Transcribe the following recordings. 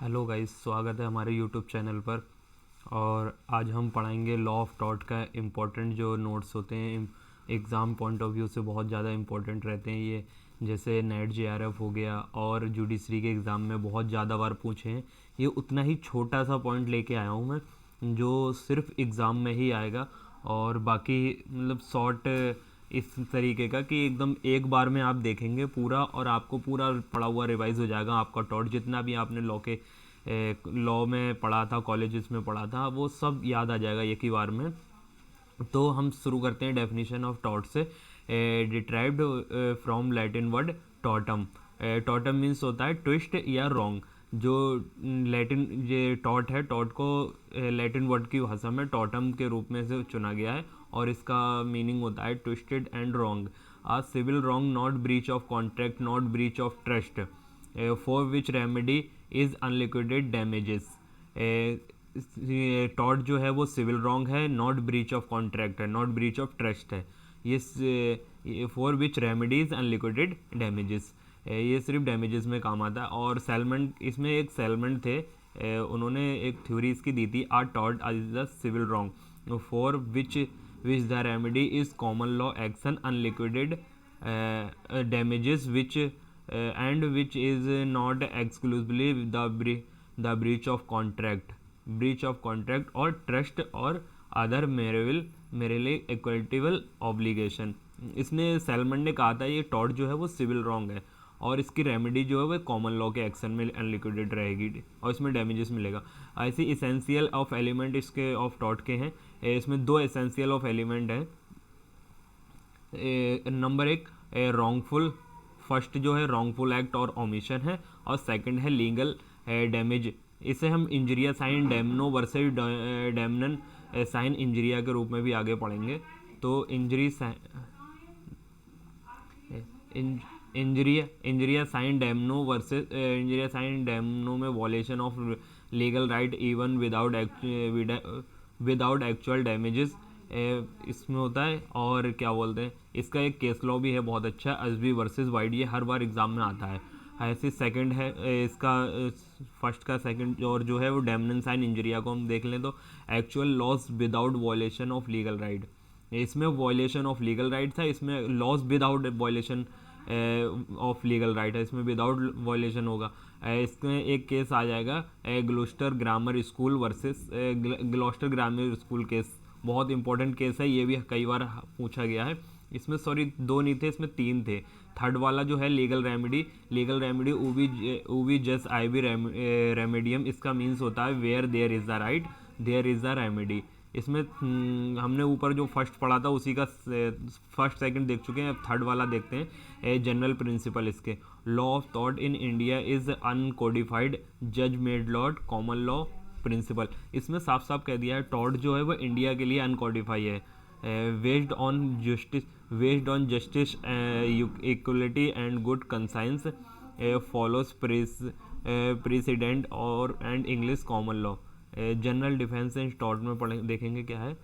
Hello guys, स्वागत है हमारे यूट्यूब चैनल पर। और आज हम पढ़ाएंगे लॉ ऑफ टॉट का इम्पोर्टेंट जो नोट्स होते हैं, एग्ज़ाम पॉइंट ऑफ व्यू से बहुत ज़्यादा इम्पोर्टेंट रहते हैं ये। जैसे नेट जेआरएफ हो गया और जुडिशरी के एग्ज़ाम में बहुत ज़्यादा बार पूछे हैं। ये उतना ही छोटा सा पॉइंट लेके आया हूँ मैं, जो सिर्फ एग्ज़ाम में ही आएगा। और बाकी मतलब शॉर्ट इस तरीके का कि एकदम एक बार में आप देखेंगे पूरा, और आपको पूरा पढ़ा हुआ रिवाइज हो जाएगा। आपका टॉट जितना भी आपने लॉ में पढ़ा था, कॉलेजेस में पढ़ा था, वो सब याद आ जाएगा एक ही बार में। तो हम शुरू करते हैं डेफिनेशन ऑफ टॉट से। Derived from Latin word tortum. Tortum means होता है ट्विस्ट या रॉन्ग। जो लैटिन ये टॉट है, टॉट को लैटिन वर्ड की भाषा में टॉटम के रूप में से चुना गया है, और इसका मीनिंग होता है twisted and wrong. A civil wrong, not breach of contract, not breach of trust, for which remedy is unliquidated damages. टॉट जो है वो सिविल रॉन्ग है, नॉट ब्रीच ऑफ कॉन्ट्रैक्ट है, नॉट ब्रीच ऑफ ट्रस्ट है। ये for which remedies unliquidated damages, ये सिर्फ डैमेजेस में काम आता है। और सेलमेंट, इसमें एक सेलमेंट थे, उन्होंने एक थ्योरी इसकी दी थी, आर टॉट is the civil wrong for which the remedy is common law action unliquidated damages which and which is not exclusively the breach of contract or trust or other merely equitable obligation। इसने salmon ने कहा था ये taught जो है वो civil wrong है, और इसकी रेमेडी जो है वो कॉमन लॉ के एक्शन में अनलिक्विडेड रहेगी, और इसमें डैमेजेस मिलेगा। ऐसे इसेंशियल ऑफ एलिमेंट इसके ऑफ टॉट के हैं। इसमें दो एसेंशियल ऑफ एलिमेंट हैं। नंबर एक रॉन्गफुल, फर्स्ट जो है रॉन्गफुल एक्ट और ओमिशन है, और सेकंड है लीगल डैमेज। इसे हम इंजरिया साइन डैमनो वर्सेस डैमनन साइन इंजरिया के रूप में भी आगे पढ़ेंगे। तो इंजरिया साइन डैमनो वर्सेस इंजरिया साइन डैमनो में वॉलेशन of legal right even without actual damages इसमें होता है। और क्या बोलते हैं, इसका एक केस लॉ भी है बहुत अच्छा, अजबी वर्सेस वाइड, ये हर बार एग्जाम में आता है। ऐसे सेकंड है इसका, फर्स्ट का सेकंड और जो है वो डैमनन साइन इंजरिया को हम देख लें तो actual loss without वॉलेशन of legal right. इसमें वॉलेशन ऑफ लीगल राइट था, इसमें loss without वॉलेशन of legal right है, इसमें विदाउट वॉलेशन होगा। इसमें एक केस आ जाएगा Gloucester grammar school versus Gloucester grammar school case, बहुत इंपॉर्टेंट केस है, ये भी कई बार पूछा गया है। इसमें सॉरी दो नहीं थे, इसमें तीन थे। थर्ड वाला जो है legal remedy ubi jus ibi remedium, इसका मीन्स होता है where there is the right there is the remedy. इसमें हमने ऊपर जो फर्स्ट पढ़ा था उसी का फर्स्ट सेकंड देख चुके हैं, अब थर्ड वाला देखते हैं। जनरल प्रिंसिपल इसके, law of thought in India is uncodified जज made law common law principal. इसमें साफ साफ कह दिया है टॉट जो है वो इंडिया के लिए अनकोडिफाई है, based on justice equality and good conscience, follows precedent और and English common law. General defence and टॉट में पढ़े देखेंगे क्या है।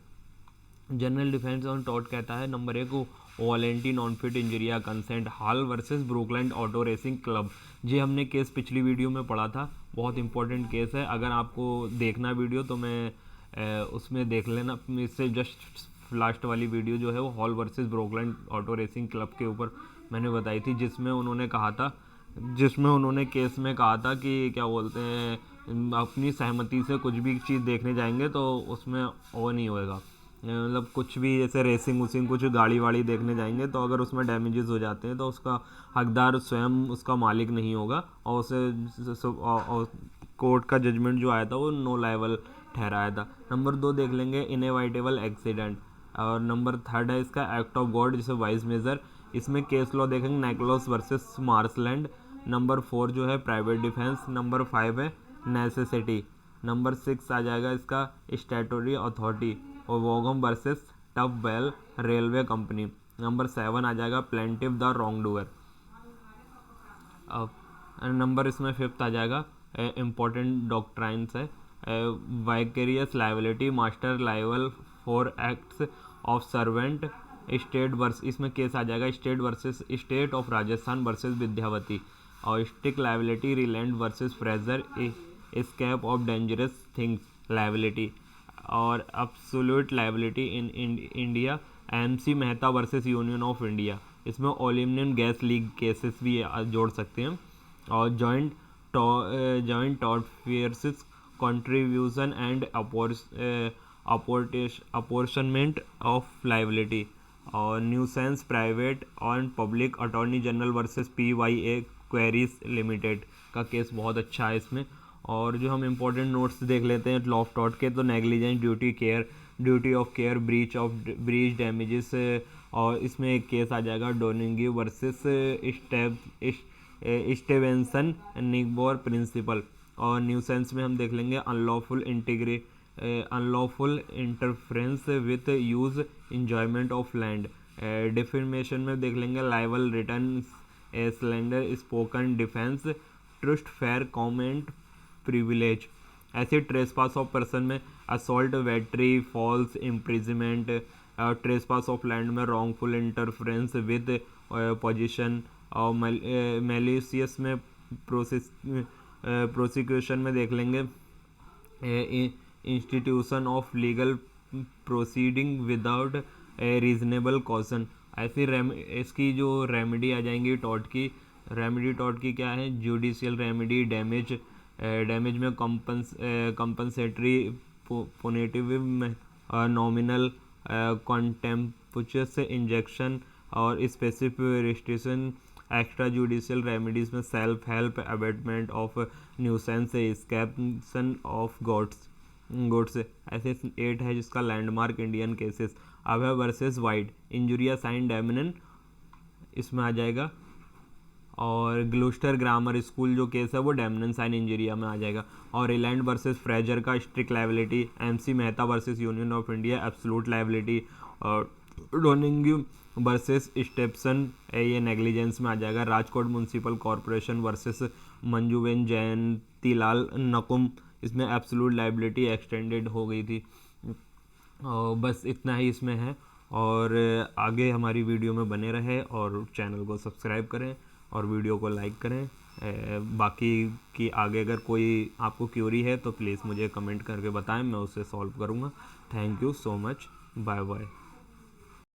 जनरल डिफेंस ऑन टॉट कहता है नंबर एक को volenti non fit injuria consent Hall versus Brooklands auto racing club. ये हमने केस पिछली वीडियो में पढ़ा था, बहुत इंपॉर्टेंट केस है। अगर आपको देखना वीडियो तो मैं उसमें देख लेना, इससे जस्ट लास्ट वाली वीडियो जो है वो Hall versus Brooklands auto racing club के ऊपर मैंने बताई थी, जिसमें उन्होंने केस में कहा था कि क्या बोलते हैं, अपनी सहमति से कुछ भी चीज़ देखने जाएंगे तो उसमें वो नहीं होएगा, मतलब कुछ भी जैसे रेसिंग उसिंग कुछ गाड़ी वाड़ी देखने जाएंगे तो अगर उसमें डैमेजेस हो जाते हैं तो उसका हकदार स्वयं उसका मालिक नहीं होगा, और उसे कोर्ट का जजमेंट जो आया था वो नो लायबल ठहराया था। नंबर दो देख लेंगे इनएविटेबल एक्सीडेंट, और नंबर थर्ड है इसका एक्ट ऑफ गॉड जिसे वाइस मेजर। इसमें केस लॉ देखेंगे Nichols versus Marsland. Number four जो है प्राइवेट डिफेंस। नंबर फाइव है नेसेसिटी। नंबर सिक्स आ जाएगा इसका स्टैट्यूटरी अथॉरिटी और Vaughan versus Taff Vale railway company. Number seven आ जाएगा plaintiff the wrong doer. Number इसमें फिफ्थ आ जाएगा इम्पोर्टेंट डॉक्ट्राइन्स है, vicarious liability, master liable for acts of servant, state versus, इसमें केस आ जाएगा state versus state of Rajasthan versus Vidyawati, और strict liability Rylands versus Fletcher, escape of dangerous things liability और absolute liability in India, MC Mehta versus union of India, इसमें aluminium gas leak cases भी जोड़ सकते हैं, और joint tortfeasors contribution and apportionment of liability, और nuisance private और public attorney general versus PYA quarries limited का केस बहुत अच्छा है इसमें। और जो हम इम्पोर्टेंट नोट्स देख लेते हैं लॉ ऑफ टॉर्ट के, तो negligence duty of care, breach damages, और इसमें एक केस आ जाएगा Donoghue versus Stevenson neighbour principle. और न्यूसेंस में हम देख लेंगे unlawful interference with use enjoyment of land. Defamation में देख लेंगे libel written slander spoken defence trust fair comment privilege. ऐसे ट्रेसपास ऑफ पर्सन में assault battery false imprisonment, trespass of land में रॉन्गफुल इंटरफेरेंस विद पोजीशन, और malicious में prosecution में देख लेंगे institution of legal proceeding without reasonable caution. ऐसी इसकी जो रेमेडी आ जाएंगी टॉर्ट की क्या है, जुडिशियल रेमेडी, डैमेज में कंपनसेटरी पुनेटिव में नॉमिनल कॉन्टेम्पचुअस इंजेक्शन, और specific restriction extra judicial remedies में self help, abatement of nuisance, एस्केप्शन ऑफ गोड्स। ऐसे 8 है जिसका लैंडमार्क इंडियन केसेस। अभय versus White, injuria sine damnum इसमें आ जाएगा, और ग्लूस्टर ग्रामर स्कूल जो केस है वो डैमनन साइन इंजीरिया में आ जाएगा। और रिलायंट वर्सेस फ्रेजर का strict liability, MC Mehta versus union of India absolute liability, और डोनिंग वर्सेस स्टेप्सन ये नेग्लिजेंस में आ जाएगा। Rajkot municipal corporation versus Manjuben Jayantilal Nakum, इसमें एब्सोल्यूट लाइबिलिटी एक्सटेंडेड हो गई थी। और बस इतना ही इसमें है, और आगे हमारी वीडियो में बने रहे और चैनल को सब्सक्राइब करें और वीडियो को लाइक करें। बाकी की आगे अगर कोई आपको क्यूरी है तो प्लीज़ मुझे कमेंट करके बताएं, मैं उसे सॉल्व करूँगा। Thank you so much, bye bye.